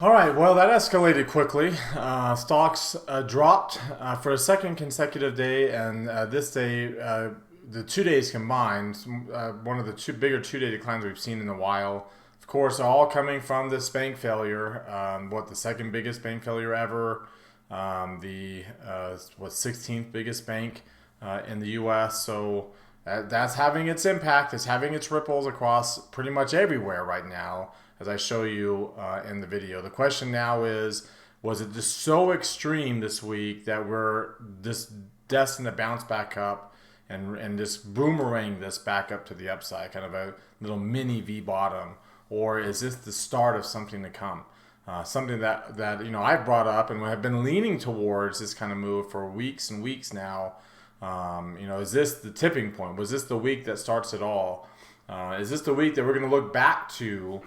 All right, well, that escalated quickly. Stocks dropped for a second consecutive day, and this day, the 2 days combined, one of the bigger 2 day declines we've seen in a while. Of course, all coming from this bank failure. The second biggest bank failure ever, the 16th biggest bank in the U.S. So that's having its impact. It's having its ripples across pretty much everywhere right now, as I show you in the video. The question now is, was it just so extreme this week that we're just destined to bounce back up and just boomerang this back up to the upside, kind of a little mini V bottom? Or is this the start of something to come? Something that I've brought up and have been leaning towards this kind of move for weeks and weeks now. Is this the tipping point? Was this the week that starts it all? Is this the week that we're going to look back to,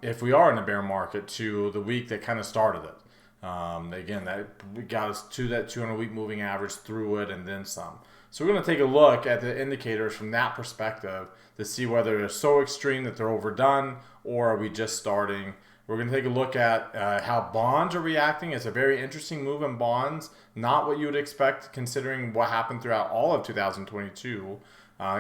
if we are in a bear market, to the week that kind of started it? Again, that got us to that 200-week moving average, through it, and then some. So we're going to take a look at the indicators from that perspective to see whether they're so extreme that they're overdone, or are we just starting. We're going to take a look at how bonds are reacting. It's a very interesting move in bonds, not what you would expect considering what happened throughout all of 2022.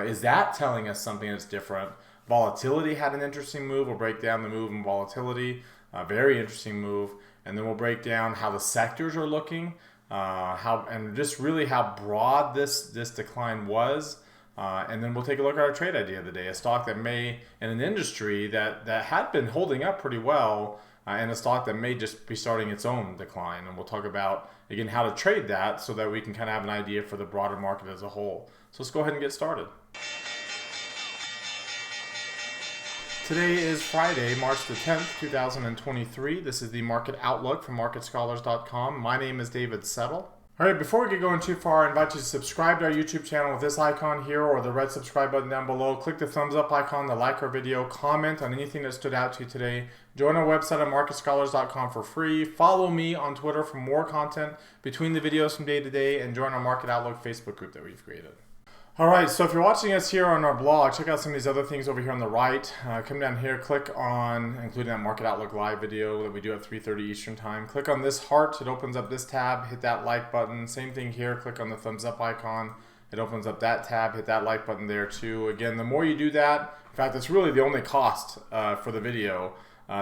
Is that telling us something that's different? Volatility had an interesting move. We'll break down the move in volatility, a very interesting move, and then we'll break down how the sectors are looking, and just really how broad this decline was. And then we'll take a look at our trade idea of the day, a stock that may, in an industry that had been holding up pretty well, and a stock that may just be starting its own decline. And we'll talk about, again, how to trade that so that we can kind of have an idea for the broader market as a whole. So let's go ahead and get started. Today is Friday, March the 10th, 2023. This is the Market Outlook from MarketScholars.com. My name is David Settle. All right, before we get going too far, I invite you to subscribe to our YouTube channel with this icon here or the red subscribe button down below. Click the thumbs up icon to like our video, comment on anything that stood out to you today. Join our website at MarketScholars.com for free. Follow me on Twitter for more content between the videos from day to day, and join our Market Outlook Facebook group that we've created. All right, so if you're watching us here on our blog, check out some of these other things over here on the right. Come down here, click on, including that Market Outlook live video that we do at 3:30 Eastern time. Click on this heart, it opens up this tab, hit that like button. Same thing here, click on the thumbs up icon. It opens up that tab, hit that like button there too. Again, the more you do that, in fact, it's really the only cost for the video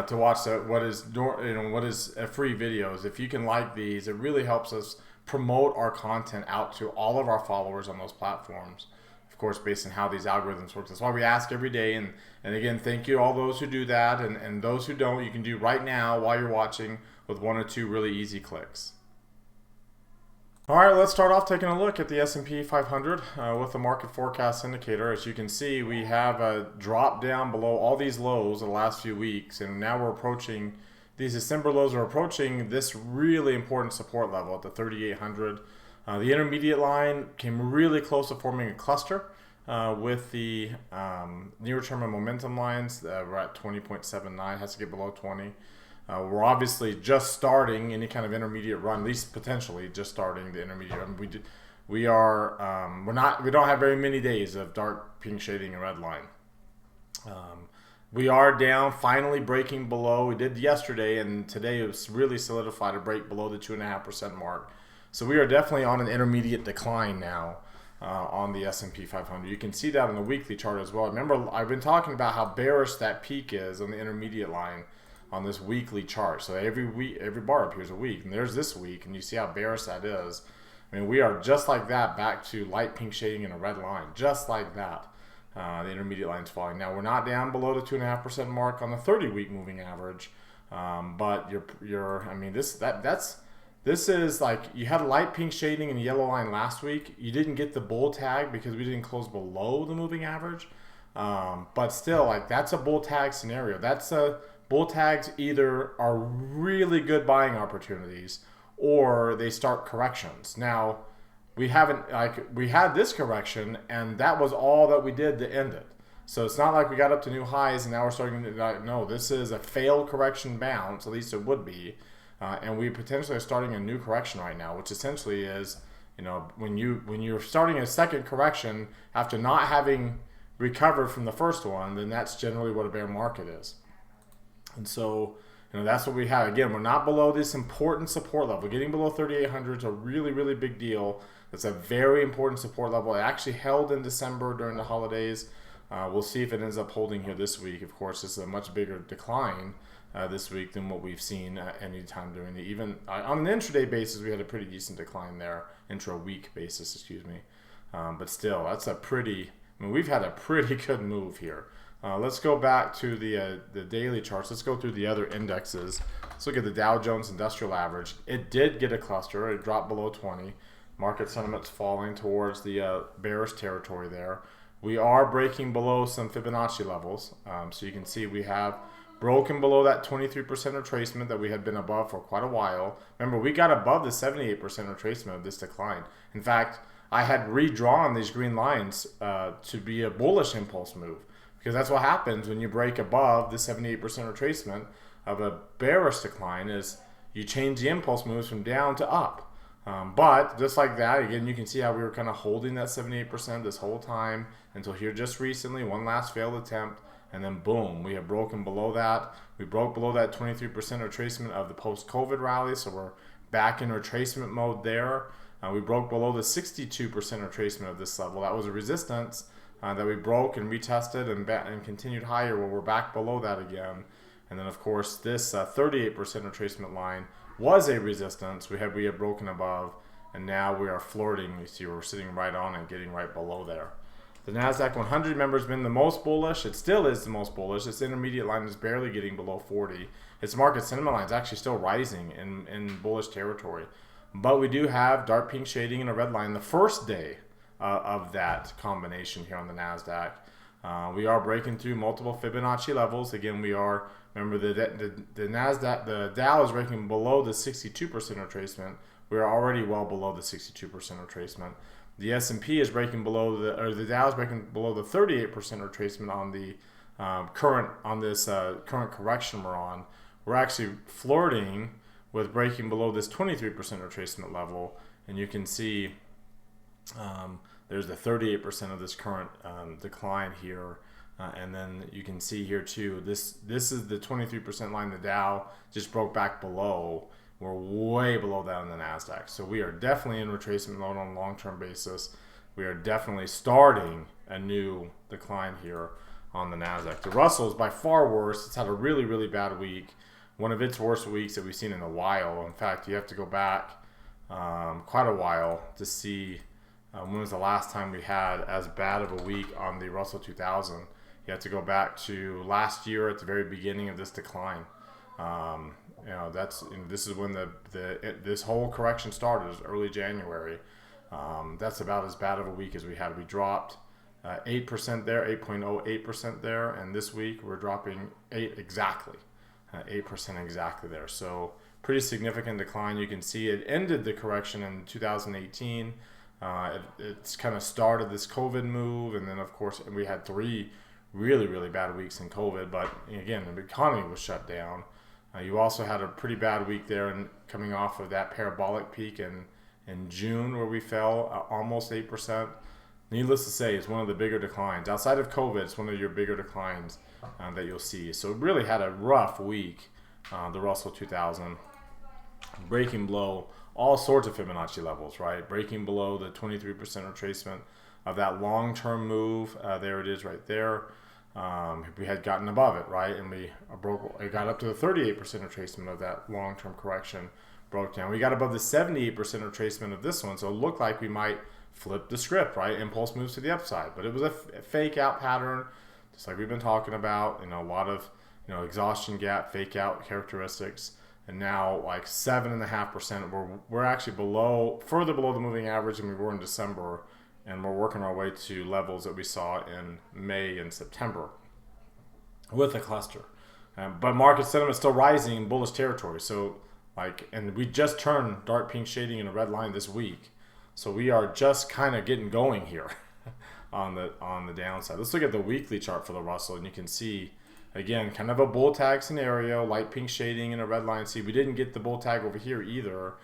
to watch what is free videos. If you can like these, it really helps us promote our content out to all of our followers on those platforms, of course, based on how these algorithms work. That's why we ask every day, and again, thank you all those who do that, and those who don't, you can do right now while you're watching with one or two really easy clicks. All right, let's start off taking a look at the S&P 500 with the market forecast indicator. As you can see, we have a drop down below all these lows in the last few weeks, and now we're approaching these December lows are approaching this really important support level at the 3,800. The intermediate line came really close to forming a cluster with the near-term and momentum lines. We're at 20.79, has to get below 20. We're obviously just starting any kind of intermediate run, at least potentially just starting the intermediate run. We don't have very many days of dark pink shading and red line. We are down, finally breaking below. We did yesterday, and today it was really solidified to break below the 2.5% mark. So we are definitely on an intermediate decline now on the S&P 500. You can see that on the weekly chart as well. Remember, I've been talking about how bearish that peak is on the intermediate line on this weekly chart. So every week, every bar appears a week, and there's this week, and you see how bearish that is. I mean, we are just like that, back to light pink shading and a red line, just like that. The intermediate line's falling. Now we're not down below the 2.5% mark on the 30-week moving average, but this is like, you had light pink shading and a yellow line last week. You didn't get the bull tag because we didn't close below the moving average, but still, like, that's a bull tag scenario. Bull tags either are really good buying opportunities or they start corrections. Now, we had this correction, and that was all that we did to end it. So it's not like we got up to new highs and now we're starting to, no, this is a failed correction bounce, at least it would be, and we potentially are starting a new correction right now, which essentially is, when you're starting a second correction after not having recovered from the first one, then that's generally what a bear market is. And so That's what we have. Again, we're not below this important support level. Getting below 3,800 is a really, really big deal. It's a very important support level. It actually held in December during the holidays. We'll see if it ends up holding here this week. Of course, it's a much bigger decline this week than what we've seen any time during the on an intraday basis. We had a pretty decent decline there, intra-week basis, excuse me. But still, that's we've had a pretty good move here. Let's go back to the daily charts. Let's go through the other indexes. Let's look at the Dow Jones Industrial Average. It did get a cluster. It dropped below 20. Market sentiment's falling towards the bearish territory there. We are breaking below some Fibonacci levels. So you can see we have broken below that 23% retracement that we had been above for quite a while. Remember, we got above the 78% retracement of this decline. In fact, I had redrawn these green lines to be a bullish impulse move, because that's what happens when you break above the 78% retracement of a bearish decline is you change the impulse moves from down to up. But just like that, again, you can see how we were kind of holding that 78% this whole time until here just recently, one last failed attempt, and then boom, we have broken below that. We broke below that 23% retracement of the post-COVID rally, so we're back in retracement mode there. We broke below the 62% retracement of this level. That was a resistance that we broke and retested and continued higher, where we're back below that again. And then, of course, this 38% retracement line was a resistance we had broken above, and now we are flirting. You see we're sitting right on it, getting right below there. The NASDAQ 100 member has been the most bullish. It still is the most bullish. Its intermediate line is barely getting below 40. Its market sentiment line is actually still rising in bullish territory. But we do have dark pink shading and a red line the first day of that combination here on the NASDAQ. We are breaking through multiple Fibonacci levels. Again, we are, remember, the NASDAQ, the Dow is breaking below the 62% retracement. We are already well below the 62% retracement. The S&P is breaking below the Dow is breaking below the 38% retracement on the current correction we're on. We're actually flirting with breaking below this 23% retracement level, and you can see there's the 38% of this current decline here, and then you can see here too, this is the 23% line the Dow just broke back below. We're way below that on the NASDAQ. So we are definitely in retracement mode on a long-term basis. We are definitely starting a new decline here on the NASDAQ. The Russell is by far worse. It's had a really, really bad week. One of its worst weeks that we've seen in a while. In fact, you have to go back quite a while to see when was the last time we had as bad of a week on the Russell 2000. You have to go back to last year at the very beginning of this decline. This is when this whole correction started. It was early January. That's about as bad of a week as we had. We dropped 8% there, 8.08% there, and this week we're dropping 8% exactly there. So pretty significant decline. You can see it ended the correction in 2018. It's kind of started this COVID move, and then of course we had 3 really, really bad weeks in COVID. But again, the economy was shut down. You also had a pretty bad week there, and coming off of that parabolic peak in June where we fell almost 8%. Needless to say, it's one of the bigger declines. Outside of COVID, it's one of your bigger declines that you'll see. So it really had a rough week, the Russell 2000, breaking below all sorts of Fibonacci levels, right? Breaking below the 23% retracement of that long-term move. There it is right there. We had gotten above it, right? And it got up to the 38% retracement of that long-term correction, broke down. We got above the 78% retracement of this one, so it looked like we might flip the script, right? Impulse moves to the upside, but it was a fake out pattern, just like we've been talking about. A lot of exhaustion gap, fake out characteristics, and now like 7.5%. We're actually further below the moving average than we were in December. And we're working our way to levels that we saw in May and September with a cluster. But market sentiment is still rising in bullish territory. So, and we just turned dark pink shading in a red line this week. So we are just kind of getting going here on the downside. Let's look at the weekly chart for the Russell, and you can see, again, kind of a bull tag scenario, light pink shading in a red line. See, we didn't get the bull tag over here either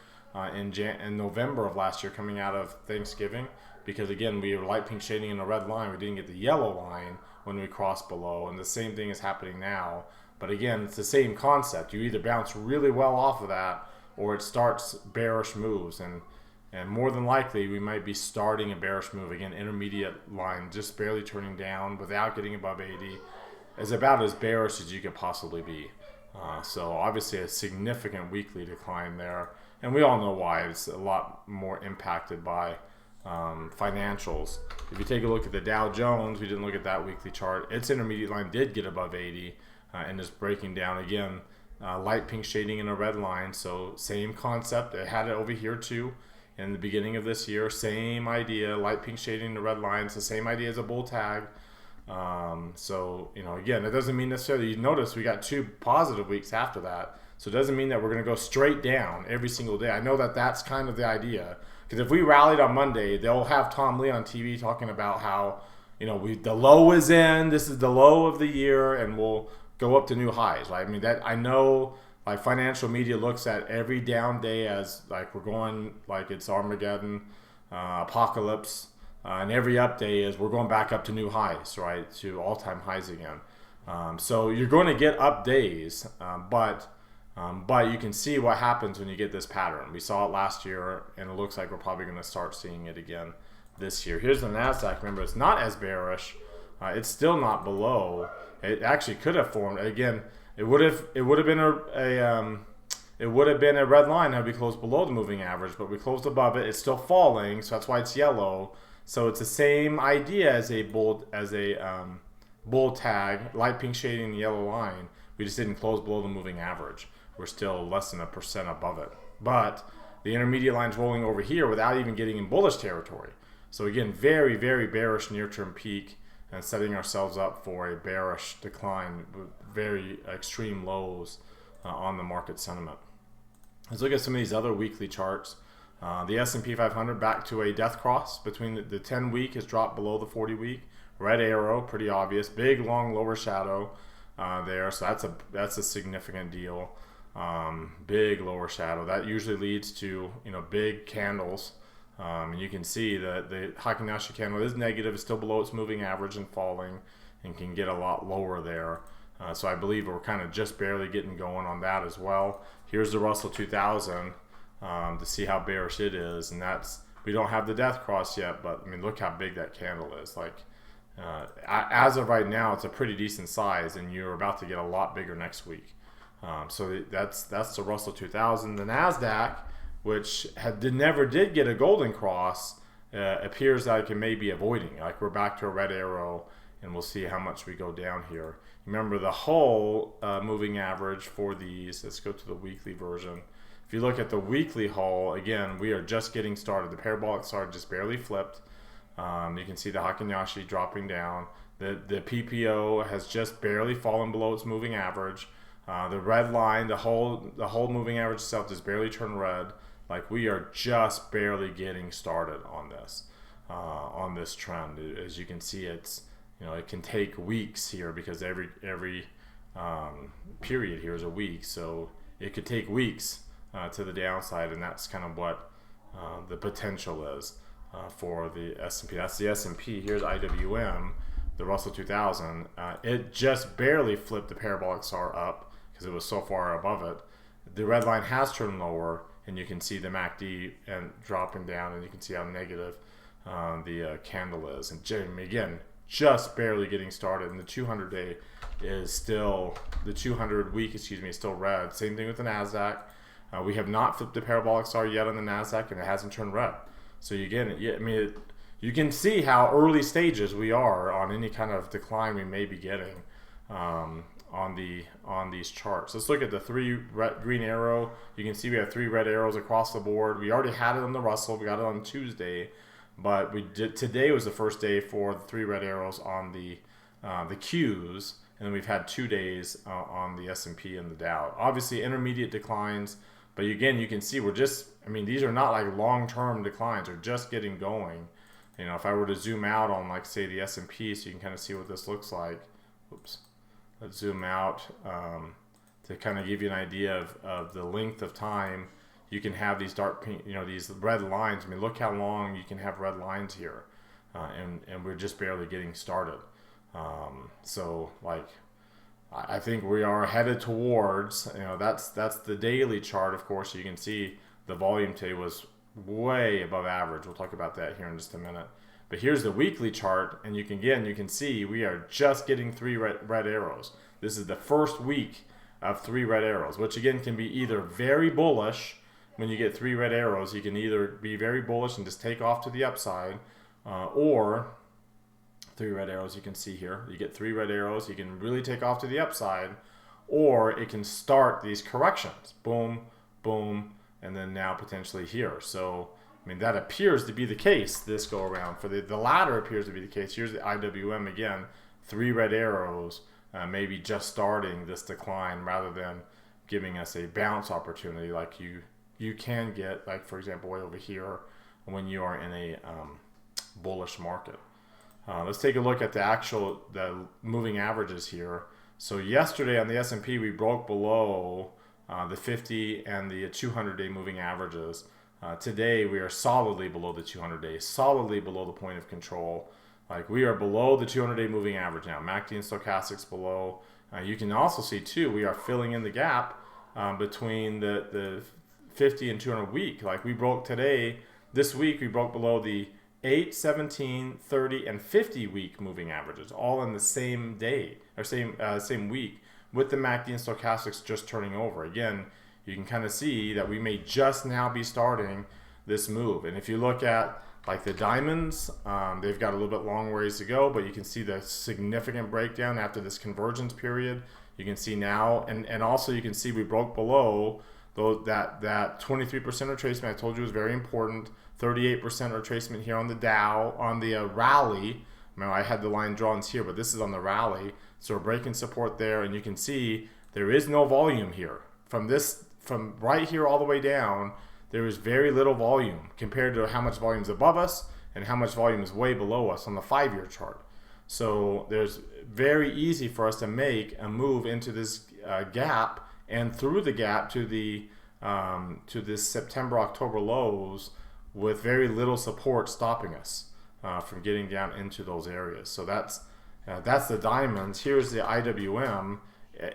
in November of last year coming out of Thanksgiving. Because again, we were light pink shading in a red line. We didn't get the yellow line when we crossed below. And the same thing is happening now. But again, it's the same concept. You either bounce really well off of that, or it starts bearish moves, and more than likely we might be starting a bearish move again. Intermediate line just barely turning down without getting above 80 is about as bearish as you could possibly be. So obviously a significant weekly decline there, and we all know why. It's a lot more impacted by financials. If you take a look at the Dow Jones, we didn't look at that weekly chart. Its intermediate line did get above 80 and is breaking down again. Light pink shading in a red line, so same concept. It had it over here too in the beginning of this year. Same idea, light pink shading in the red line. It's the same idea as a bull tag. So, again, it doesn't mean necessarily, you notice we got 2 positive weeks after that. So it doesn't mean that we're going to go straight down every single day. I know that that's kind of the idea. Because if we rallied on Monday, they'll have Tom Lee on TV talking about how, the low is in, this is the low of the year, and we'll go up to new highs, right? I mean, that I know, like, financial media looks at every down day as, like, we're going, like, it's Armageddon, apocalypse. And every up day is we're going back up to new highs, right? To all-time highs again. So you're going to get up days, but you can see what happens when you get this pattern. We saw it last year, and it looks like we're probably going to start seeing it again this year. Here's the NASDAQ. Remember, it's not as bearish. It's still not below. It actually could have formed again. It would have been a red line that would be closed below the moving average, but we closed above it. It's still falling, so that's why it's yellow. So it's the same idea as a bull tag, light pink shading the yellow line. We just didn't close below the moving average. We're still less than 1% above it. But the intermediate line's rolling over here without even getting in bullish territory. So again, very, very bearish near-term peak and setting ourselves up for a bearish decline with very extreme lows on the market sentiment. Let's look at some of these other weekly charts. The S&P 500 back to a death cross between the 10-week has dropped below the 40-week. Red arrow, pretty obvious. Big, long lower shadow there, so that's a significant deal. Big lower shadow. That usually leads to big candles. And you can see that the Heikin-Ashi candle is negative. It's still below its moving average and falling, and can get a lot lower there. So I believe we're kind of just barely getting going on that as well. Here's the Russell 2000. To see how bearish it is, and we don't have the death cross yet, but I mean, look how big that candle is. Like, as of right now, it's a pretty decent size, and you're about to get a lot bigger next week. So that's the Russell 2000. The Nasdaq, which never did get a golden cross, appears like it may be avoiding. Like, we're back to a red arrow, and we'll see how much we go down here. Remember the whole moving average for these. Let's go to the weekly version. If you look at the weekly haul, again, we are just getting started. The parabolic star just barely flipped. You can see the Heikin-Ashi dropping down. The PPO has just barely fallen below its moving average. The red line, the whole moving average itself just barely turned red. Like, we are just barely getting started on this trend. As you can see, it's it can take weeks here, because every period here is a week, so it could take weeks to the downside, and that's kind of what the potential is for the S&P. That's the S&P. Here's IWM, the Russell 2000. It just barely flipped the parabolic star up because it was so far above it. The red line has turned lower, and you can see the MACD and dropping down, and you can see how negative the candle is. And again, just barely getting started, and the 200-day is still, the 200 week, is still red. Same thing with the NASDAQ. We have not flipped the parabolic star yet on the NASDAQ, and it hasn't turned red. So again, you can see how early stages we are on any kind of decline we may be getting on these charts. Let's look at the green arrow. You can see we have 3 red arrows across the board. We already had it on the Russell. We got it on Tuesday, but today was the first day for the 3 red arrows on the Qs, and then we've had 2 days on the S&P and the Dow. Obviously, intermediate declines. But again, you can see these are not like long-term declines. They're just getting going. If I were to zoom out on, like, say, the S&P, so you can kind of see what this looks like. Oops. Let's zoom out to kind of give you an idea of the length of time you can have these dark pink, these red lines. I mean, look how long you can have red lines here. And we're just barely getting started. So, like, I think we are headed towards, that's the daily chart. Of course, you can see the volume today was way above average. We'll talk about that here in just a minute. But here's the weekly chart, and you can see we are just getting 3 red arrows. This is the first week of 3 red arrows, which again can be either very bullish. When you get 3 red arrows, you can either be very bullish and just take off to the upside, or 3 red arrows you can see here. You get 3 red arrows, you can really take off to the upside, or it can start these corrections. Boom, boom, and then now potentially here. So, I mean, that appears to be the case this go around. For the latter appears to be the case. Here's the IWM again, 3 red arrows, maybe just starting this decline rather than giving us a bounce opportunity like you can get, like for example, way over here when you are in a bullish market. Let's take a look at the moving averages here. So yesterday on the S&P, we broke below the 50 and the 200-day moving averages. Today, we are solidly below the 200-day, solidly below the point of control. Like, we are below the 200-day moving average now. MACD and stochastics below. You can also see, too, we are filling in the gap between the 50 and 200 week. Like, we broke today, this week, we broke below the 8, 17, 30, and 50 week moving averages, all in the same day, or same week, with the MACD and stochastics just turning over. Again, you can kind of see that we may just now be starting this move. And if you look at like the diamonds, they've got a little bit long ways to go, but you can see the significant breakdown after this convergence period. You can see now, and also you can see we broke below that 23% retracement I told you was very important. 38% retracement here on the Dow, on the rally. Now, I had the line drawn here, but this is on the rally. So we're breaking support there, and you can see there is no volume here. From right here all the way down, there is very little volume compared to how much volume is above us and how much volume is way below us on the 5-year chart. So there's very easy for us to make a move into this gap and through the gap to this September-October lows with very little support stopping us from getting down into those areas. So that's the diamonds. Here's the IWM.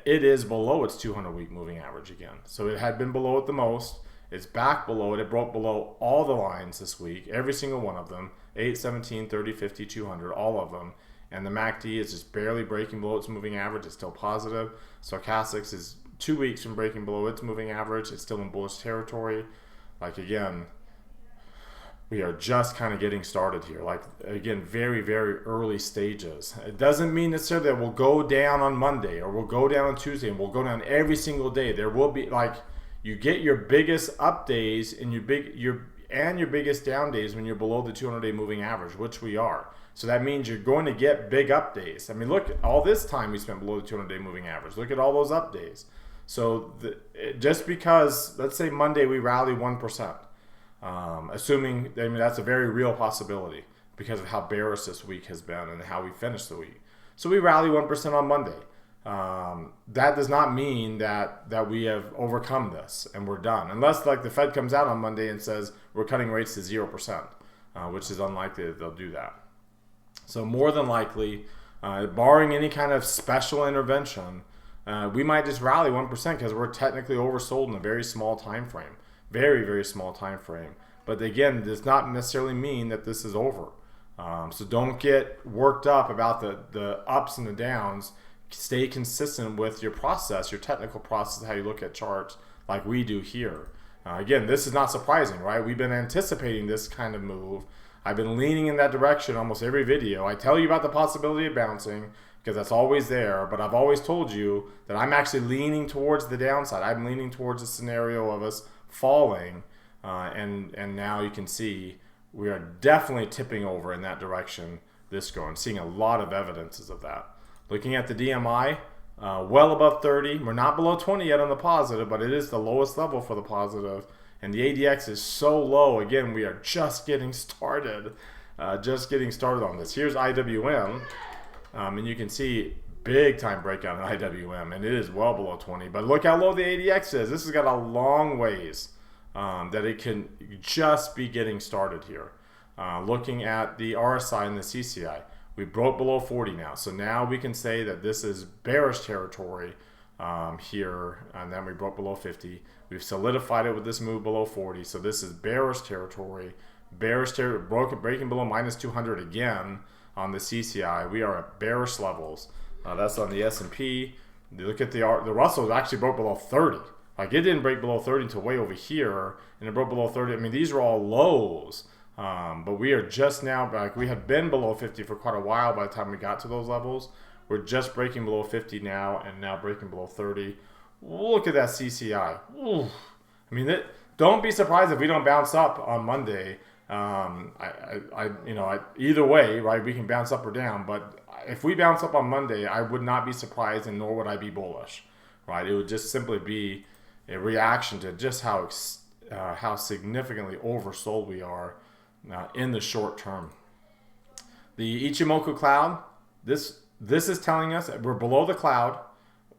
It is below its 200-week moving average again. So it had been below it the most. It's back below it. It broke below all the lines this week, every single one of them, 8, 17, 30, 50, 200, all of them. And the MACD is just barely breaking below its moving average. It's still positive. Stochastics is 2 weeks from breaking below its moving average. It's still in bullish territory. Like, again, we are just kind of getting started here. Like, again, very, very early stages. It doesn't mean necessarily that we'll go down on Monday or we'll go down on Tuesday and we'll go down every single day. There will be, like, you get your biggest up days and your biggest down days when you're below the 200-day moving average, which we are. So that means you're going to get big up days. I mean, look at all this time we spent below the 200-day moving average. Look at all those up days. So just because, let's say Monday we rally 1%, assuming, I mean, that's a very real possibility because of how bearish this week has been and how we finished the week. So we rally 1% on Monday. That does not mean that we have overcome this and we're done. Unless, like, the Fed comes out on Monday and says we're cutting rates to 0%, which is unlikely that they'll do that. So more than likely, barring any kind of special intervention, we might just rally 1% because we're technically oversold in a very small time frame. Very, very small time frame. But again, it does not necessarily mean that this is over. So don't get worked up about the ups and the downs. Stay consistent with your process, your technical process, how you look at charts like we do here. Again, this is not surprising, right? We've been anticipating this kind of move. I've been leaning in that direction almost every video. I tell you about the possibility of bouncing because that's always there, but I've always told you that I'm actually leaning towards the downside. I'm leaning towards a scenario of us falling, and now you can see we are definitely tipping over in that direction this go. I'm seeing a lot of evidences of that. Looking at the DMI, well above 30. We're not below 20 yet on the positive, but it is the lowest level for the positive. And the ADX is so low. Again, we are just getting started. On this. Here's IWM, and you can see big time breakout in IWM, and it is well below 20. But look how low the ADX is. This has got a long ways that it can just be getting started here. Looking at the RSI and the CCI, We broke below 40 now. So now we can say that this is bearish territory here, and then we broke below 50. We've solidified it with this move below 40. So this is bearish territory. Bearish territory, breaking below minus 200 again on the CCI. We are at bearish levels. That's on the S&P. You look at the Russell actually broke below 30. Like, it didn't break below 30 until way over here, and it broke below 30. I mean, these are all lows, but we are just now, like, we had been below 50 for quite a while by the time we got to those levels. We're just breaking below 50 now, and now breaking below 30. Look at that CCI. Ooh. I mean, don't be surprised if we don't bounce up on Monday. Either way, right? We can bounce up or down, but if we bounce up on Monday, I would not be surprised, and nor would I be bullish, right? It would just simply be a reaction to just how significantly oversold we are in the short term. The Ichimoku cloud, this is telling us that we're below the cloud.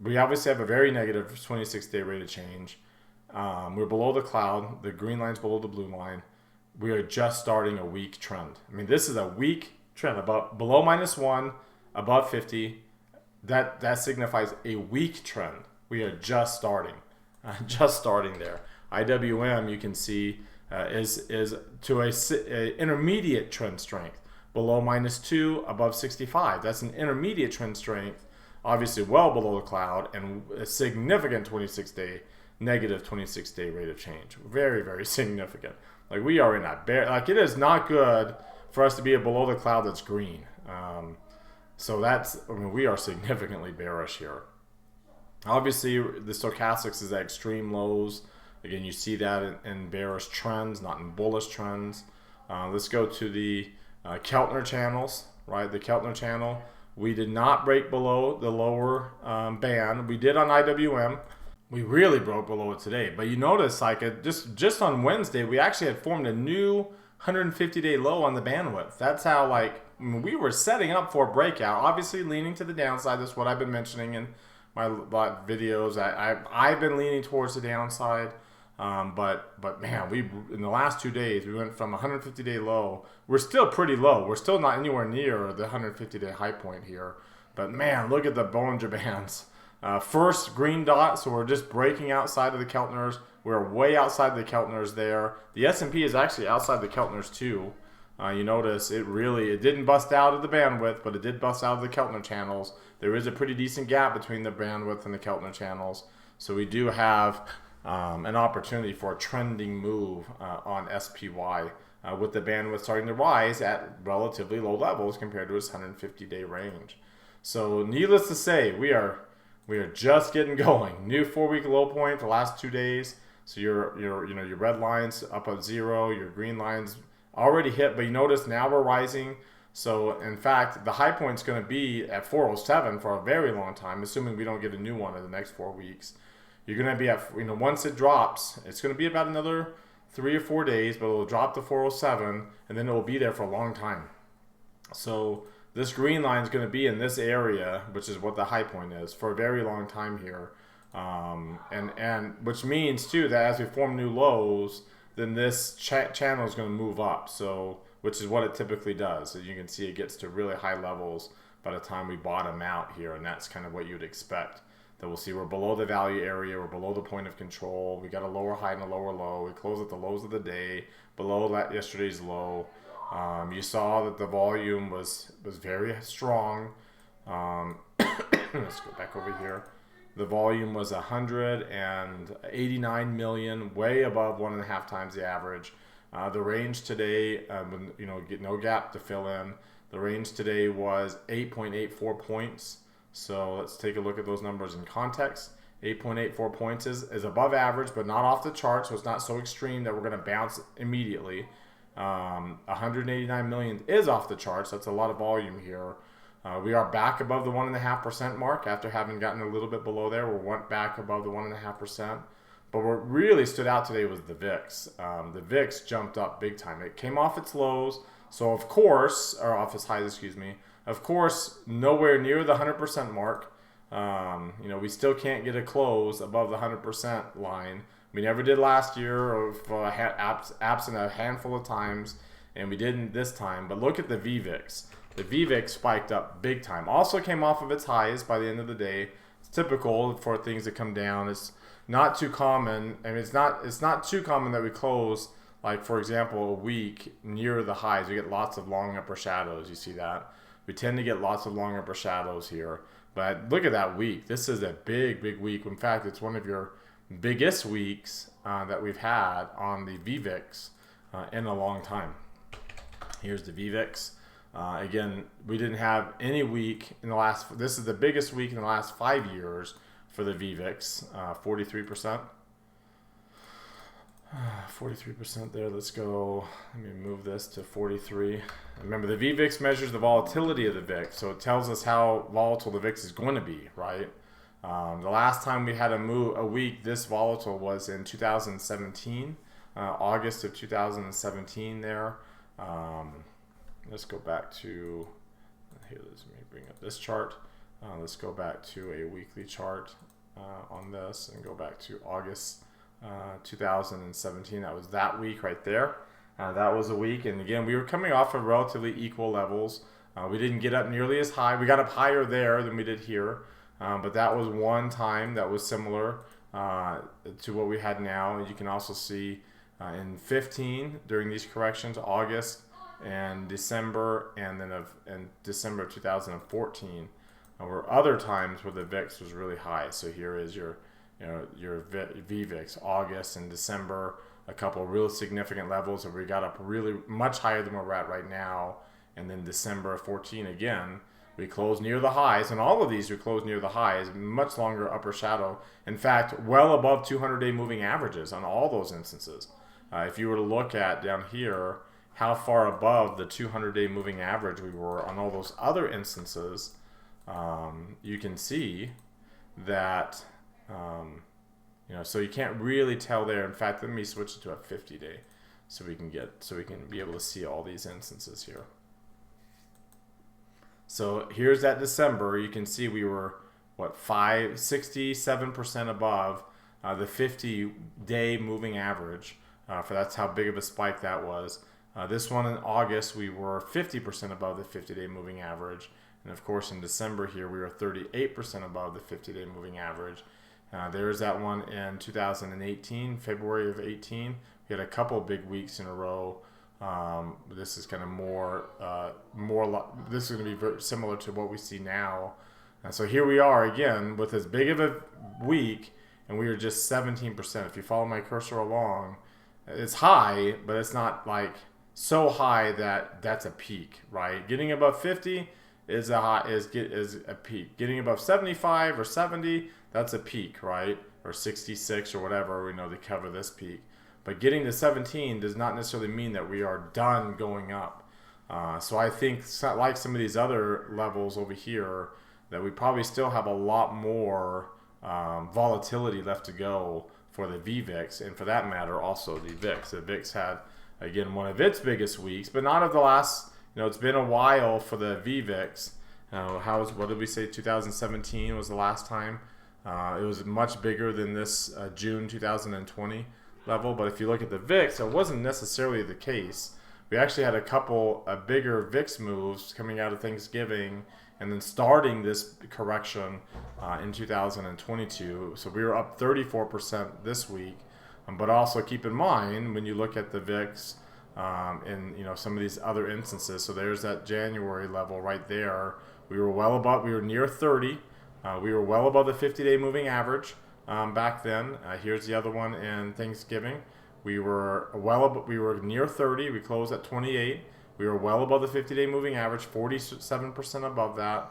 We obviously have a very negative 26-day rate of change. We're below the cloud. The green line's below the blue line. We are just starting a weak trend. I mean, this is a weak trend, about below -1, above 50. That signifies a weak trend. We are just starting there. IWM, you can see, is to a intermediate trend strength, below -2, above 65. That's an intermediate trend strength, obviously well below the cloud, and a significant negative 26-day rate of change. Very, very significant. Like, we are in that like, it is not good for us to be below the cloud that's green. So we are significantly bearish here. Obviously, the stochastics is at extreme lows. Again, you see that in bearish trends, not in bullish trends. Let's go to the Keltner channels, right? The Keltner channel, we did not break below the lower band. We did on IWM. We really broke below it today. But you notice, like, just on Wednesday, we actually had formed a new 150-day low on the bandwidth. That's how, like, we were setting up for a breakout, obviously leaning to the downside. That's what I've been mentioning in my videos. I've been leaning towards the downside. But man, in the last 2 days, we went from 150-day low. We're still pretty low. We're still not anywhere near the 150-day high point here. But man, look at the Bollinger Bands. First green dot, so we're just breaking outside of the Keltners. We're way outside the Keltners there. The S&P is actually outside the Keltners too. You notice it didn't bust out of the bandwidth, but it did bust out of the Keltner channels. There is a pretty decent gap between the bandwidth and the Keltner channels. So we do have an opportunity for a trending move on SPY with the bandwidth starting to rise at relatively low levels compared to its 150-day range. So needless to say, we are just getting going. New 4-week low point the last 2 days. So your red lines up at 0, your green lines already hit, but you notice now we're rising. So in fact, the high point is going to be at 407 for a very long time, assuming we don't get a new one in the next 4 weeks. You're going to be at, once it drops, it's going to be about another 3 or 4 days, but it'll drop to 407, and then it will be there for a long time. So this green line is going to be in this area, which is what the high point is, for a very long time here. And which means too that as we form new lows, then this channel is going to move up. So, which is what it typically does. As you can see, it gets to really high levels by the time we bottom out here, and that's kind of what you'd expect. That we'll see we're below the value area, we're below the point of control. We got a lower high and a lower low. We close at the lows of the day, below that yesterday's low. You saw that the volume was very strong. Let's go back over here. The volume was 189 million, way above 1.5 times the average. The range today, get no gap to fill in. The range today was 8.84 points. So let's take a look at those numbers in context. 8.84 points is above average, but not off the chart, so it's not so extreme that we're going to bounce immediately. 189 million is off the charts. That's a lot of volume here. We are back above the 1.5% mark after having gotten a little bit below there. We went back above the 1.5%. But what really stood out today was the VIX. The VIX jumped up big time. It came off its lows, so of course, or off its highs, excuse me. Of course, nowhere near the 100% mark. We still can't get a close above the 100% line. We never did last year, absent a handful of times, and we didn't this time. But look at the VVIX. the VVIX spiked up big time. Also came off of its highs by the end of the day. It's typical for things to come down. It's not too common. I mean, it's not too common that we close, like for example, a week near the highs. We get lots of long upper shadows. You see that? We tend to get lots of long upper shadows here. But look at that week. This is a big week. In fact, it's one of your biggest weeks that we've had on the VVIX in a long time. Here's the VVIX. Again, we didn't have any week in the last, this is the biggest week in the last 5 years for the VVIX, 43%. 43% there. Let's go, let me move this to 43. Remember, the VVIX measures the volatility of the VIX, so it tells us how volatile the VIX is going to be, right? The last time we had a week this volatile was in 2017, August of 2017 there. Let's go back to, here, let me bring up this chart. Let's go back to a weekly chart on this and go back to August 2017. That was that week right there. That was a week, and again, we were coming off of relatively equal levels. We didn't get up nearly as high. We got up higher there than we did here, but that was one time that was similar to what we had now. You can also see in 15 during these corrections, August and December, and then in December of 2014, were other times where the VIX was really high. So here is your VVIX, August and December, a couple of real significant levels where we got up really much higher than where we're at right now. And then December of 14 again, we closed near the highs, and all of these we closed near the highs, much longer upper shadow. In fact, well above 200-day moving averages on all those instances. If you were to look at down here, how far above the 200-day moving average we were on all those other instances, you can see that, so you can't really tell there. In fact, let me switch it to a 50-day so we can be able to see all these instances here. So here's that December. You can see we were, 67% above the 50-day moving average. That's how big of a spike that was. This one in August, we were 50% above the 50-day moving average. And of course, in December here, we were 38% above the 50-day moving average. There's that one in 2018, February of 18. We had a couple of big weeks in a row. This is kind of this is going to be very similar to what we see now. So here we are again with as big of a week, and we are just 17%. If you follow my cursor along, it's high, but it's not like so high that that's a peak, right? Getting above 50 is a peak. Getting above 75 or 70, that's a peak, right? Or 66 or whatever, we know they cover this peak. But getting to 17 does not necessarily mean that we are done going up. So I think, like some of these other levels over here, that we probably still have a lot more volatility left to go for the VVIX, and for that matter, also the VIX. The VIX had, again, one of its biggest weeks, but not of the last, it's been a while for the VVIX. What did we say, 2017 was the last time? It was much bigger than this June 2020 level, but if you look at the VIX, it wasn't necessarily the case. We actually had a couple bigger VIX moves coming out of Thanksgiving and then starting this correction in 2022. So we were up 34% this week, but also keep in mind when you look at the VIX in some of these other instances. So there's that January level right there. We were near 30. We were well above the 50-day moving average back then. Here's the other one in Thanksgiving. We were near 30. We closed at 28. We were well above the 50-day moving average, 47% above that.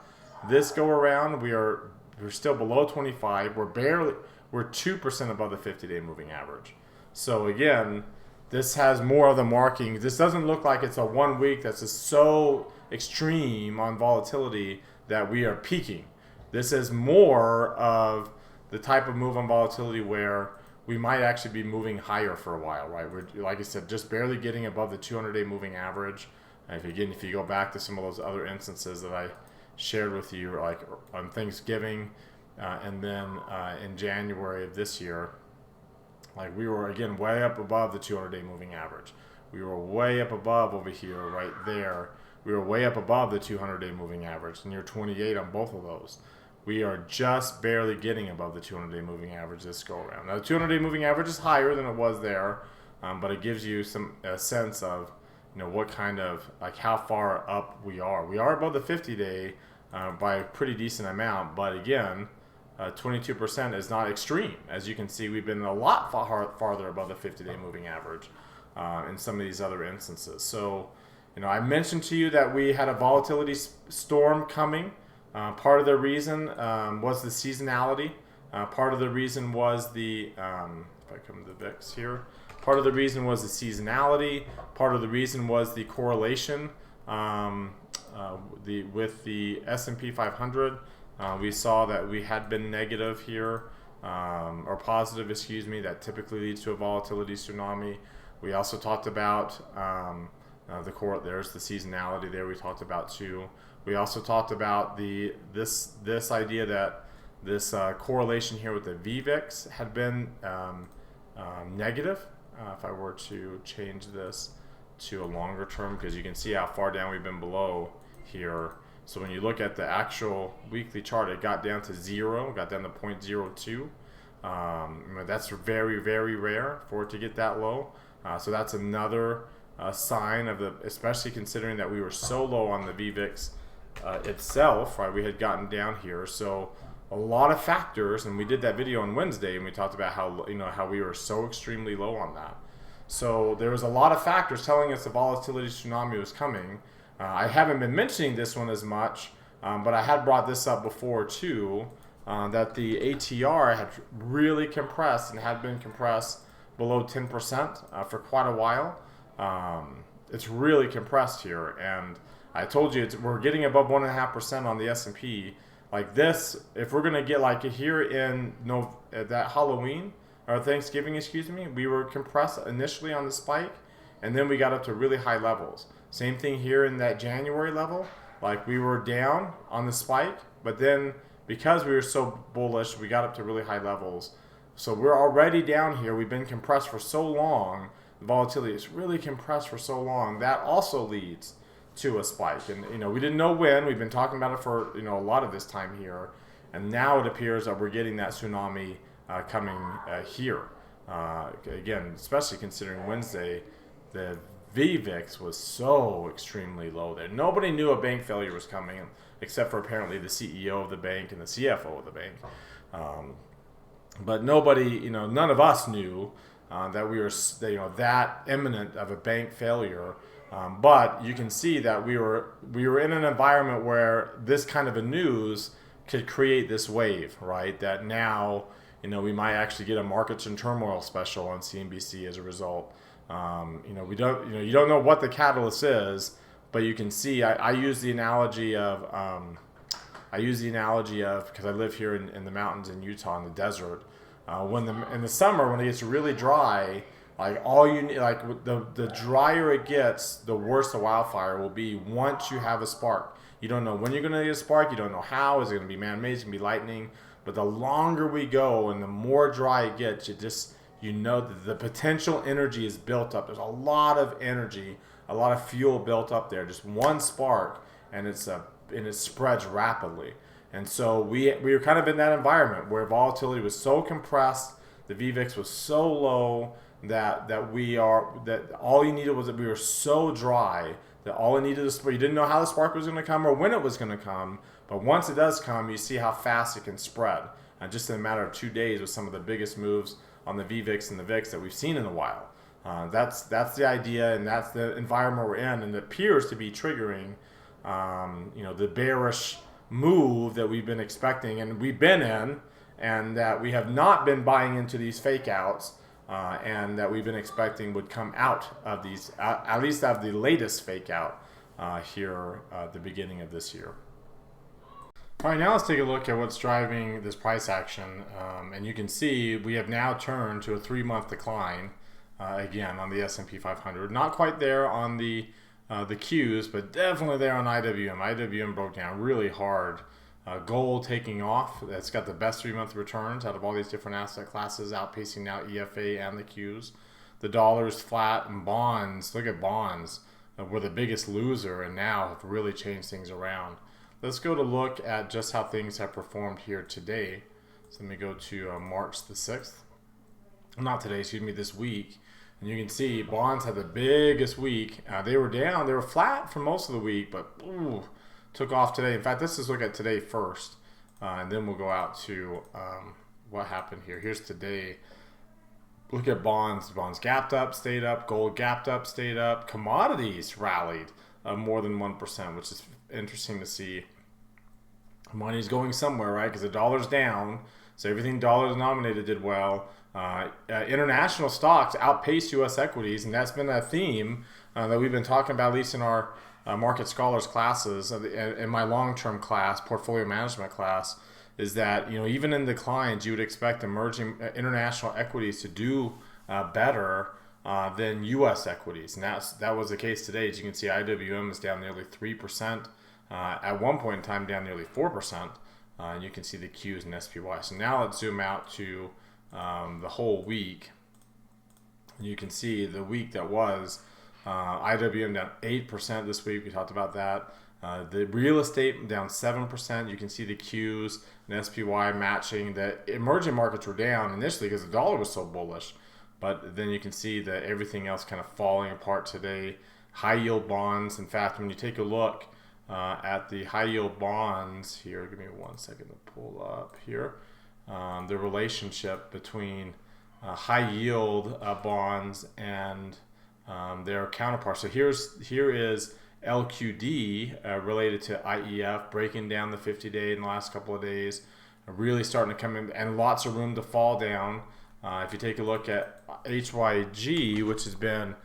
This go around, we're still below 25. We're 2% above the 50-day moving average. So again, this has more of the markings. This doesn't look like it's a 1 week that's just so extreme on volatility that we are peaking. This is more of the type of move on volatility where we might actually be moving higher for a while, right? We're, like I said, just barely getting above the 200-day moving average. And if you go back to some of those other instances that I shared with you, like on Thanksgiving and then in January of this year, like we were, again, way up above the 200-day moving average. We were way up above over here, right there, we were way up above the 200-day moving average, near 28 on both of those. We are just barely getting above the 200-day moving average this go around. Now the 200-day moving average is higher than it was there, but it gives you a sense of what kind of, like, how far up we are. We are above the 50-day by a pretty decent amount, but again, 22% is not extreme. As you can see, we've been a lot farther above the 50-day moving average in some of these other instances. So, I mentioned to you that we had a volatility storm coming. Part of the reason was the seasonality. Part of the reason was the, if I come to the VIX here, part of the reason was the seasonality. Part of the reason was the correlation with the S&P 500. We saw that we had been negative here, or positive, excuse me. That typically leads to a volatility tsunami. We also talked about there's the seasonality there we talked about too. We also talked about this idea that this correlation here with the VVIX had been negative. If I were to change this to a longer term, because you can see how far down we've been below here. So when you look at the actual weekly chart, it got down to 0, got down to 0.02. That's very, very rare for it to get that low. So that's another sign of especially considering that we were so low on the VVIX itself, right? We had gotten down here. So a lot of factors, and we did that video on Wednesday, and we talked about how we were so extremely low on that. So there was a lot of factors telling us the volatility tsunami was coming. I haven't been mentioning this one as much, but I had brought this up before too, that the ATR had really compressed and had been compressed below 10% for quite a while. It's really compressed here, and I told you we're getting above 1.5% on the S&P. Like this, if we're gonna get like here in that Halloween or Thanksgiving, excuse me, we were compressed initially on the spike, and then we got up to really high levels. Same thing here in that January level. Like we were down on the spike, but then because we were so bullish, we got up to really high levels. So we're already down here. We've been compressed for so long. The volatility is really compressed for so long. That also leads to a spike. And we didn't know when. We've been talking about it for a lot of this time here. And now it appears that we're getting that tsunami coming here. Again, especially considering Wednesday, the VVIX was so extremely low there. Nobody knew a bank failure was coming, except for apparently the CEO of the bank and the CFO of the bank. But nobody, none of us knew that we were, that imminent of a bank failure. But you can see that we were in an environment where this kind of a news could create this wave, right? That now, we might actually get a markets in turmoil special on CNBC as a result. We don't, you don't know what the catalyst is, but you can see. I use the analogy of, because I live here in the mountains in Utah in the desert. In the summer when it gets really dry, like all you need, like the drier it gets, the worse the wildfire will be once you have a spark. You don't know when you're going to get a spark. You don't know how. Is it going to be man-made? Is it going to be lightning? But the longer we go and the more dry it gets, that the potential energy is built up. There's a lot of energy, a lot of fuel built up there. Just one spark, and it spreads rapidly. And so we were kind of in that environment where volatility was so compressed, the VVIX was so low that all you needed was that we were so dry that all it needed was, you didn't know how the spark was going to come or when it was going to come. But once it does come, you see how fast it can spread. And just in a matter of 2 days with some of the biggest moves on the VVIX and the VIX that we've seen in a while. That's the idea, and that's the environment we're in, and it appears to be triggering, the bearish move that we've been expecting and we've been in, and that we have not been buying into these fake outs, and that we've been expecting would come out of these, at least out of the latest fake out here at the beginning of this year. All right, now let's take a look at what's driving this price action. And you can see we have now turned to a 3-month decline again on the S&P 500. Not quite there on the Qs, but definitely there on IWM. IWM broke down really hard. Gold taking off. That's got the best 3-month returns out of all these different asset classes, outpacing now EFA and the Qs. The dollar is flat, and bonds, look at bonds. were the biggest loser and now have really changed things around. Let's go to look at just how things have performed here today. So let me go to March the 6th. Not today, excuse me, this week. And you can see bonds had the biggest week. They were down. They were flat for most of the week, but took off today. In fact, let's just look at today first. And then we'll go out to what happened here. Here's today. Look at bonds. Bonds gapped up, stayed up. Gold gapped up, stayed up. Commodities rallied more than 1%, which is interesting to see. Money's going somewhere, right? Because the dollar's down. So everything dollar denominated did well. International stocks outpaced U.S. equities, and that's been a theme that we've been talking about, at least in our Market Scholars classes. In my long-term class, portfolio management class, is that even in declines, you would expect emerging international equities to do better than U.S. equities, and that was the case today. As you can see, IWM is down nearly 3%. At one point in time, down nearly 4%. And you can see the Qs and SPY. So now let's zoom out to the whole week. And you can see the week that was IWM down 8% this week. We talked about that. The real estate down 7%. You can see the Qs and SPY matching. The emerging markets were down initially because the dollar was so bullish. But then you can see that everything else kind of falling apart today. High yield bonds. In fact, when you take a look at the high yield bonds here, give me 1 second to pull up here. The relationship between high yield bonds and their counterparts. So here is LQD related to IEF, breaking down the 50-day in the last couple of days, really starting to come in, and lots of room to fall down. If you take a look at HYG, which has been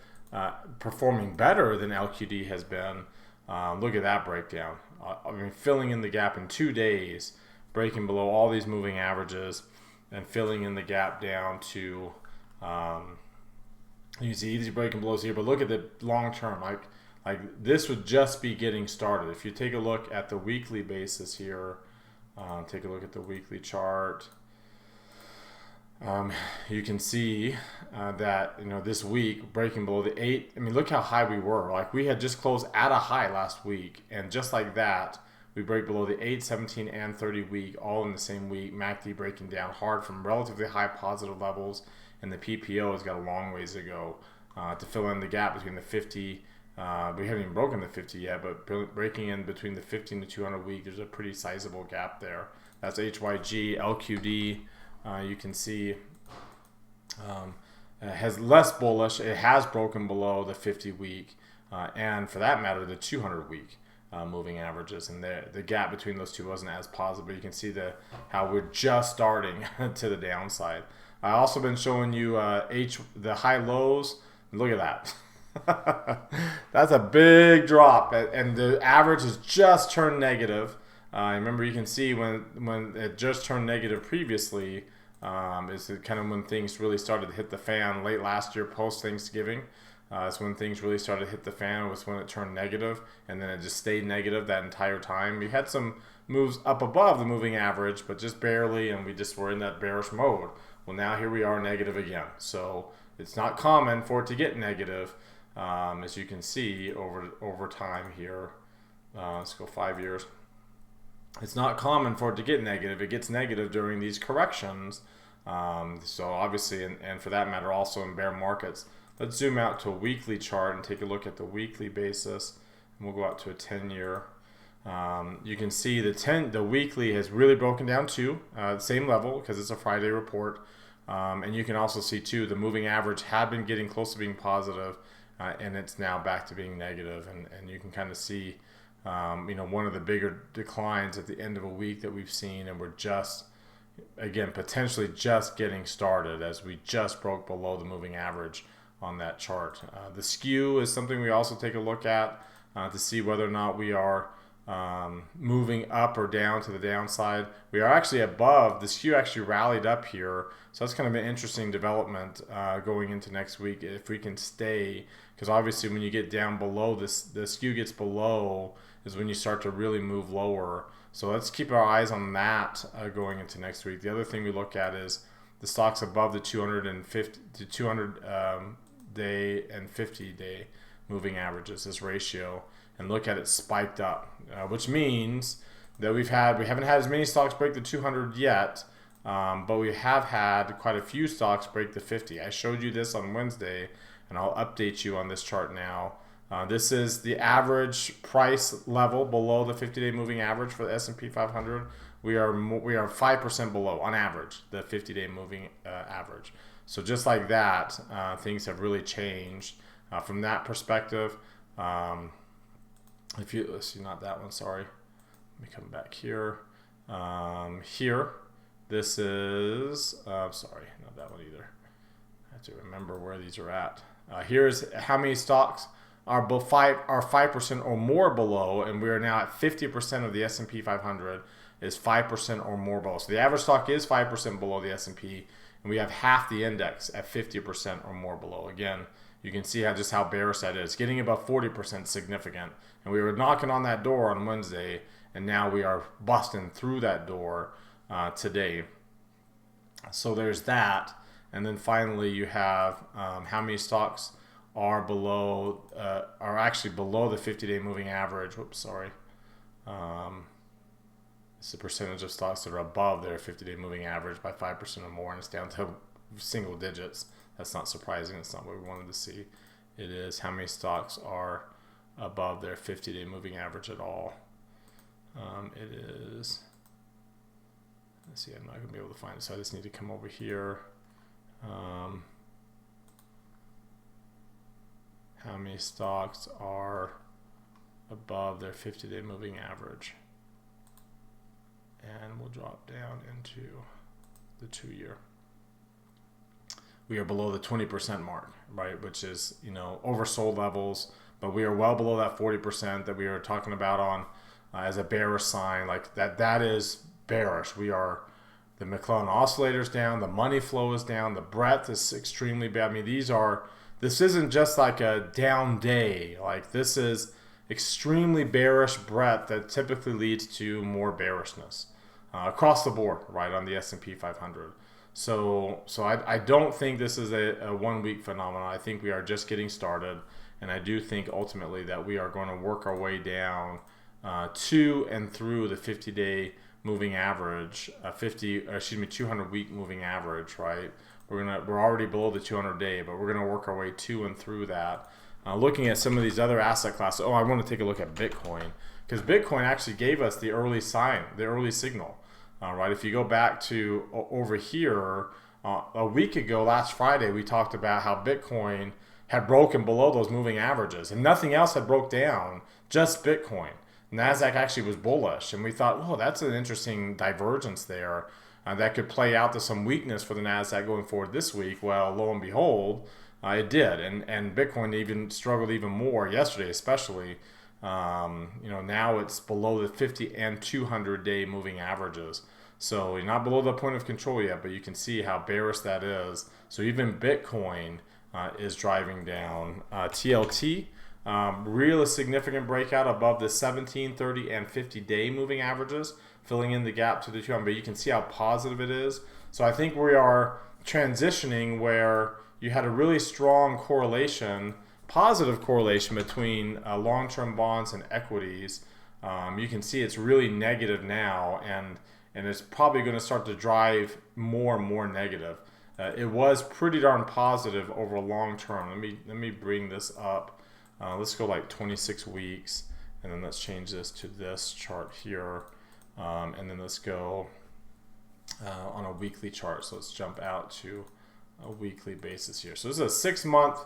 performing better than LQD has been, look at that breakdown. I mean, filling in the gap in 2 days, breaking below all these moving averages, and filling in the gap down to, you see these breaking belows here, but look at the long term. Like this would just be getting started. If you take a look at the weekly basis here, take a look at the weekly chart. You can see that this week breaking below the 8. I mean, look how high we were. Like we had just closed at a high last week, and just like that, we break below the 8, 17, and 30 week, all in the same week. MACD breaking down hard from relatively high positive levels, and the PPO has got a long ways to go to fill in the gap between the 50. We haven't even broken the 50 yet, but breaking in between the 50 and the 200 week, there's a pretty sizable gap there. That's HYG, LQD. You can see it has less bullish. It has broken below the 50 week and for that matter the 200 week moving averages, and the gap between those two wasn't as positive. You can see how we're just starting to the downside. I also been showing you the high lows. Look at that. That's a big drop, and the average has just turned negative. Remember, you can see when it just turned negative previously, is kind of when things really started to hit the fan late last year, post Thanksgiving. It's when things really started to hit the fan. It was when it turned negative, and then it just stayed negative that entire time. We had some moves up above the moving average, but just barely, and we just were in that bearish mode. Well, now here we are negative again. So it's not common for it to get negative, as you can see over time here. Let's go 5 years. It's not common for it to get negative. It gets negative during these corrections. So obviously, and for that matter, also in bear markets. Let's zoom out to a weekly chart and take a look at the weekly basis. And we'll go out to a 10-year. You can see the weekly has really broken down to the same level because it's a Friday report. And you can also see too the moving average had been getting close to being positive, and it's now back to being negative. And you can kind of see one of the bigger declines at the end of a week that we've seen, and we're just, again, potentially just getting started as we just broke below the moving average on that chart. The skew is something we also take a look at to see whether or not we are moving up or down to the downside. We are actually above. The skew actually rallied up here, so that's kind of an interesting development going into next week if we can stay, because obviously when you get down below this, the skew gets below is when you start to really move lower. So let's keep our eyes on that going into next week. The other thing we look at is the stocks above the 250 to 200 day and 50 day. moving averages, this ratio, and look at it spiked up, which means that we haven't had as many stocks break the 200 yet, but we have had quite a few stocks break the 50. I showed you this on Wednesday, and I'll update you on this chart now. This is the average price level below the 50-day moving average for the S&P 500. We are 5% below on average the 50-day moving average. So just like that, things have really changed from that perspective. Let's see, not that one, sorry. Let me come back here. Here, this is, sorry, not that one either. I have to remember where these are at. Here's how many stocks are 5% or more below, and we are now at 50% of the S&P 500 is 5% or more below. So the average stock is 5% below the S&P, and we have half the index at 50% or more below. Again, you can see just how bearish that is. Getting above 40% significant, and we were knocking on that door on Wednesday, and now we are busting through that door today. So there's that, and then finally you have how many stocks are actually below the 50-day moving average. Whoops, sorry. It's the percentage of stocks that are above their 50-day moving average by 5% or more, and it's down to single digits. That's not surprising. It's not what we wanted to see. It is how many stocks are above their 50-day moving average at all. It is, let's see, I'm not going to be able to find it, so I just need to come over here. How many stocks are above their 50-day moving average? And we'll drop down into the 2-year. We are below the 20% mark, right? Which is, oversold levels, but we are well below that 40% that we are talking about on as a bearish sign. Like that is bearish. The McClellan oscillator's down, the money flow is down, the breadth is extremely bad. I mean, this isn't just like a down day. Like, this is extremely bearish breadth that typically leads to more bearishness across the board, right, on the S&P 500. So I don't think this is a 1-week phenomenon. I think we are just getting started, and I do think ultimately that we are going to work our way down to and through the 50-day moving average, 200-week moving average, right? We're already below the 200-day, but we're gonna work our way to and through that. Looking at some of these other asset classes. I want to take a look at Bitcoin, because Bitcoin actually gave us the early sign, the early signal. Right? If you go back to over here, a week ago, last Friday, we talked about how Bitcoin had broken below those moving averages, and nothing else had broke down, just Bitcoin. NASDAQ actually was bullish, and we thought, oh, that's an interesting divergence there. That could play out to some weakness for the NASDAQ going forward this week. Well, lo and behold, it did, and Bitcoin even struggled even more yesterday, especially. Now it's below the 50 and 200-day moving averages. So you're not below the point of control yet, but you can see how bearish that is. So even Bitcoin is driving down. TLT, really significant breakout above the 17, 30, and 50-day moving averages, filling in the gap to the 200. But you can see how positive it is. So I think we are transitioning where you had a really strong correlation, positive correlation between long-term bonds and equities. You can see it's really negative now, and it's probably going to start to drive more and more negative. It was pretty darn positive over long term. Let me bring this up. Let's go like 26 weeks, and then let's change this to this chart here, and then let's go on a weekly chart. So let's jump out to a weekly basis here. So this is a 6-month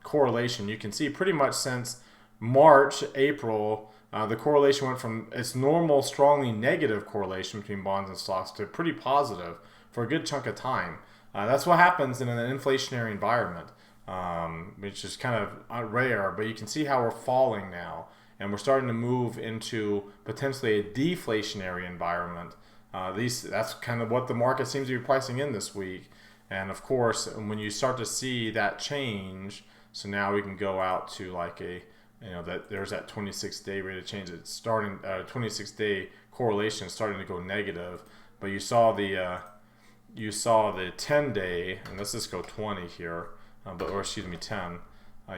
correlation. You can see pretty much since March, April, the correlation went from its normal strongly negative correlation between bonds and stocks to pretty positive for a good chunk of time. That's what happens in an inflationary environment, which is kind of rare, but you can see how we're falling now, and we're starting to move into potentially a deflationary environment. That's kind of what the market seems to be pricing in this week. And of course, when you start to see that change, so now we can go out to like that there's that 26-day rate of change. It's starting 26-day correlation is starting to go negative, but you saw the 10-day, and let's just go 20 here. or excuse me, 10.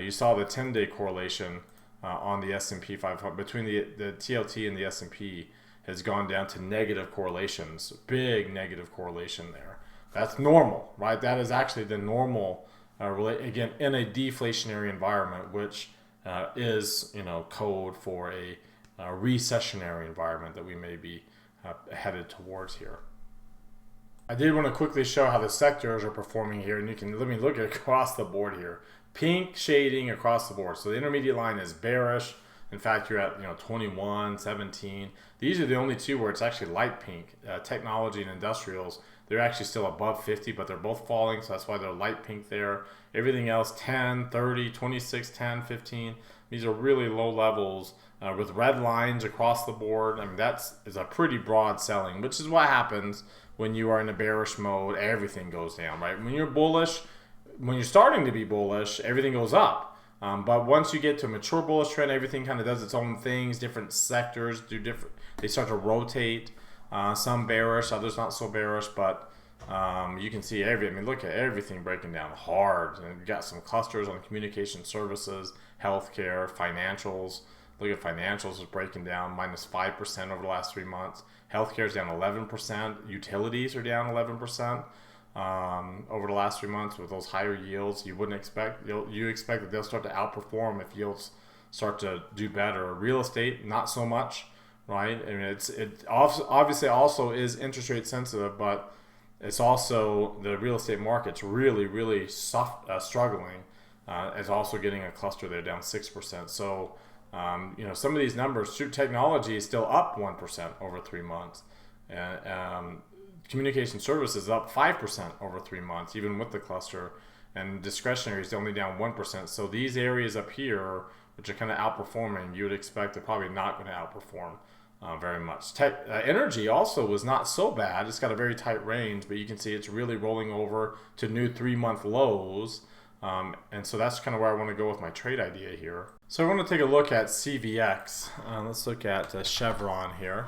You saw the 10-day correlation on the S&P 500 between the TLT and the S&P has gone down to negative correlations, big negative correlation there. That's normal, right? That is actually the normal, again, in a deflationary environment, which is, code for a recessionary environment that we may be headed towards here. I did want to quickly show how the sectors are performing here, and let me look at across the board here. Pink shading across the board. So the intermediate line is bearish. In fact, you're at 21, 17. These are the only two where it's actually light pink. Technology and industrials, they're actually still above 50, but they're both falling, so that's why they're light pink there. Everything else 10, 30, 26, 10, 15. These are really low levels with red lines across the board. I mean, is a pretty broad selling, which is what happens when you are in a bearish mode. Everything goes down, right? When you're bullish, when you're starting to be bullish, everything goes up. But once you get to a mature bullish trend, everything kind of does its own things. Different sectors do different. They start to rotate. Some bearish, others not so bearish. But you can see look at everything breaking down hard. And you got some clusters on communication services, healthcare, financials. Look at financials is breaking down minus 5% over the last 3 months. Healthcare is down 11%. Utilities are down 11%. Over the last 3 months with those higher yields. You wouldn't expect, you expect that they'll start to outperform if yields start to do better. Real estate, not so much, right? I mean, it obviously also is interest rate sensitive, but it's also the real estate market's really struggling. It's also getting a cluster there down 6%. So some of these numbers, technology is still up 1% over 3 months, and communication services up 5% over 3 months, even with the cluster, and discretionary is only down 1%. So these areas up here, which are kind of outperforming, you would expect they're probably not going to outperform very much. Energy also was not so bad. It's got a very tight range, but you can see it's really rolling over to new 3-month lows. And so that's kind of where I want to go with my trade idea here. So I want to take a look at CVX. Let's look at Chevron here.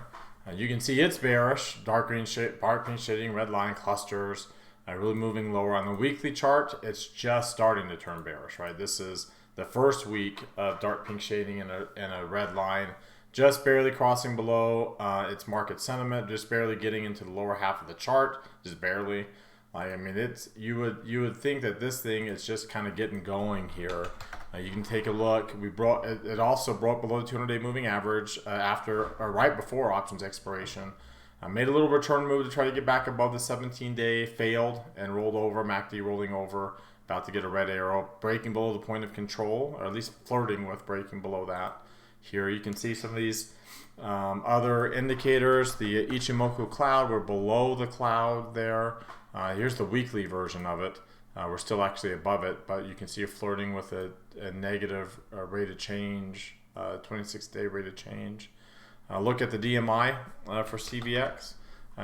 You can see it's bearish, dark green shading, red line clusters, really moving lower. On the weekly chart, it's just starting to turn bearish, right? This is the first week of dark pink shading and a red line, just barely crossing below its market sentiment, just barely getting into the lower half of the chart, just barely. I mean, you would think that this thing is just kind of getting going here. You can take a look. It also broke below the 200-day moving average right before options expiration. Made a little return move to try to get back above the 17-day, failed and rolled over. MACD rolling over, about to get a red arrow, breaking below the point of control, or at least flirting with breaking below that. Here you can see some of these other indicators. The Ichimoku cloud, we're below the cloud there. Here's the weekly version of it. We're still actually above it, but you can see it flirting with a negative rate of change, 26-day rate of change. Look at the DMI for CVX.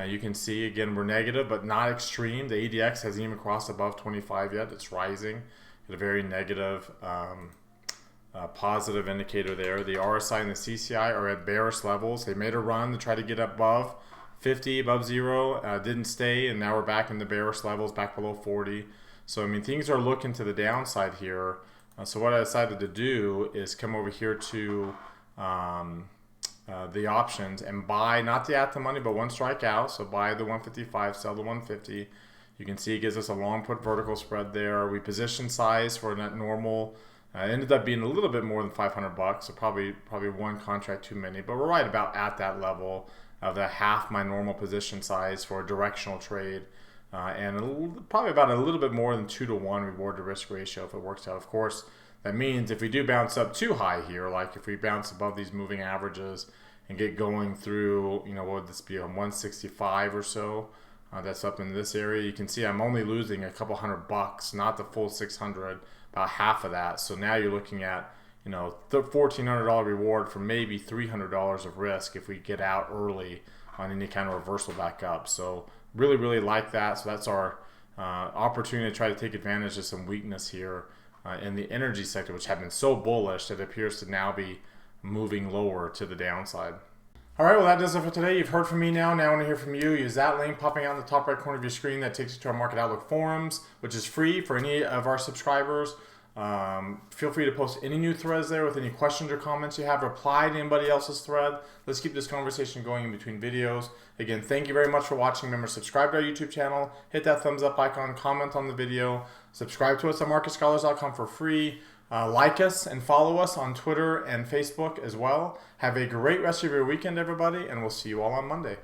You can see, again, we're negative, but not extreme. The ADX hasn't even crossed above 25 yet. It's rising at a very negative, positive indicator there. The RSI and the CCI are at bearish levels. They made a run to try to get above 50, above zero, didn't stay, and now we're back in the bearish levels, back below 40. So, I mean, things are looking to the downside here. So what I decided to do is come over here to the options and buy, not the at the money, but one strike out. So buy the 155, sell the 150. You can see it gives us a long put vertical spread there. We position size for net normal. Ended up being a little bit more than 500 bucks, so probably one contract too many, but we're right about at that level of the half my normal position size for a directional trade, and probably about a little bit more than 2-to-1 reward to risk ratio if it works out. Of course, that means if we do bounce up too high here, like if we bounce above these moving averages and get going through, what would this be, on 165 or so, that's up in this area, you can see I'm only losing a couple $100, not the full 600, about half of that. So now you're looking at $1,400 reward for maybe $300 of risk if we get out early on any kind of reversal back up. So really like that. So that's our opportunity to try to take advantage of some weakness here in the energy sector, which had been so bullish that it appears to now be moving lower to the downside. All right, well, that does it for today. You've heard from me now. Now I want to hear from you. Use that link popping out in the top right corner of your screen that takes you to our Market Outlook forums, which is free for any of our subscribers. Feel free to post any new threads there with any questions or comments you have. Reply to anybody else's thread. Let's keep this conversation going in between videos. Again, thank you very much for watching. Remember, subscribe to our YouTube channel. Hit that thumbs up icon. Comment on the video. Subscribe to us at marketscholars.com for free. Like us and follow us on Twitter and Facebook as well. Have a great rest of your weekend, everybody, and we'll see you all on Monday.